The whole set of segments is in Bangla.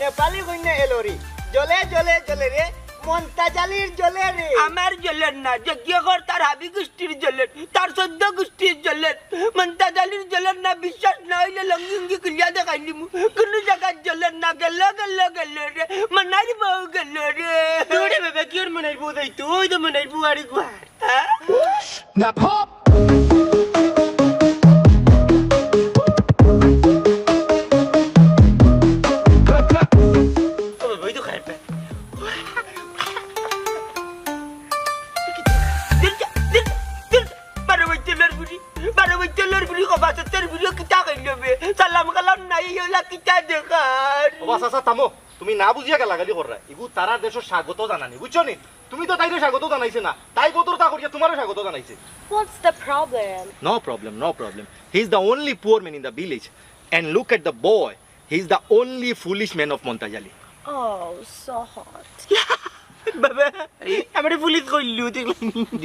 নেপালি কইনা এলোরি জ্বলে জ্বলে জ্বলে রে মন্তাজালির জ্বলে রে আমার জ্বলেন না যজ্ঞ কর তার হাবি গোষ্ঠীর জ্বলেন তার 14 গোষ্ঠীর জ্বলেন মন্তাজালির জ্বলেন না বিশ্বাস না হইলে লঙ্গি কুলিয়া দেখাইলি কোন জায়গা জ্বলেন না গেল গেল গেল রে মনাই বউ গেল রে তোরে বাবা কি ওর মনাই বউ দাই তুই তো মনাই বউ আরে গুয়া Now pop. ওই তো খাই পে সালাম কালাম নাই হইলা কিতা দেখার বাবা চাচা থামো তুমি না বুঝিয়া গালাগালি কররা ইগু তারা দেশের স্বাগত জানানি বুঝছো নি তুমি তো তাইরে স্বাগত জানাইছে না তাই কতটা করিয়া তোমারও স্বাগত জানাইছে What's the problem? no problem he is the only poor man in the village and look at the boy he is the only foolish man of Montajali Oh, so hot. বাবা আমার পুলিশ কইলু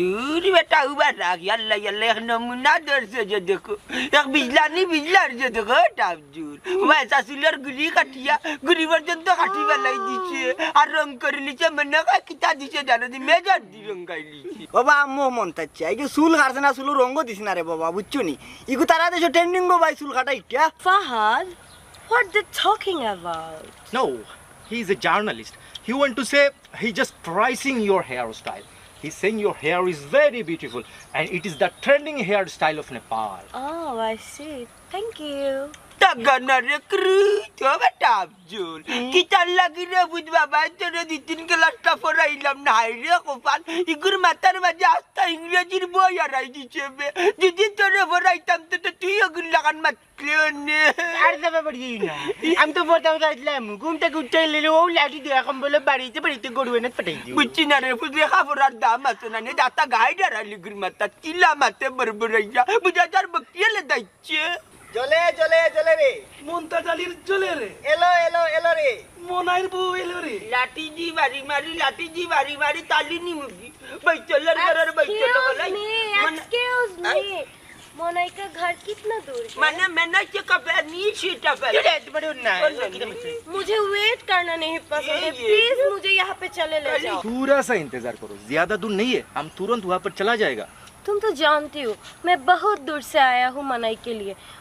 দূর বেটা উবার রাখ ইয়াল্লা ইয়াল্লা এক নমুনা দর্শে যে দেখো এক বিজলার যে দেখো টাবজুর ওয়াইসা সুলের গুলি কাটিয়া গুলি পর্যন্ত কাটি বেলাই দিছে আর রং করে লিছে মনে কয় কিতা দিছে জানো দি মেজর দি রঙ্গাই লিছে বাবা আম্মু মন তাচ্ছে এই যে চুল কাটছে না চুল রঙ দিছ না রে বাবা বুঝছো নি ইগু তারা দেশে ট্রেন্ডিং গো ভাই চুল কাটা ইটা Fahad, what they talking about? no he is a journalist he want to say he just pricing your hairstyle he's saying your hair is very beautiful and it is the trending hairstyle of Nepal Oh, I see. Thank you. tagana re kru to টাবজুর কিতা লাগি রে বুঝ বাবা তোরে দি তিন ক্লাস টা পড়াইলাম না হাই রে কোপান ইগুর মাথার মাঝে আস্তা ইংরেজির বই আড়াই দিছে বে যদি তোরে পড়াইতাম তো তুই ওগুন লাগান মাতলে নে আর যাবে বাড়ি না আমি তো বলতাম যাইলাম ঘুমটা উঠাইলে ও লাঠি দিয়ে এখন বলে বাড়িতে গরু এনে পাঠাই দিও বুঝছি না রে বুঝলে খাবরার দাম আছে না নে দাতা গাইডার আলিগুর মাথা কিলা মাতে বরবরাইয়া বুঝা তার বকিলে দাইছে জ্বলে জ্বলে জ্বলে রে মন্তাজালির জ্বলে রে এলো এলো এলো রে মনাইর বউ এলো রে লাঠি জি বাড়ি মারি তালি নি মুগি বাইচলার ঘরের বাইচল গলাই Excuse me. Monai का घर कितना दूर है? মানে মেনা কে কবে নি সেটা ফেলে বড় না मुझे वेट करना नहीं पसंद है. प्लीज मुझे यहाँ पे चले ले जाओ. थोड़ा सा इंतजार करो ज्यादा दूर नहीं है हम तुरंत वहाँ पर चला जाएगा तुम तो जानती हो मैं बहुत दूर से आया हूँ मनाई के लिए.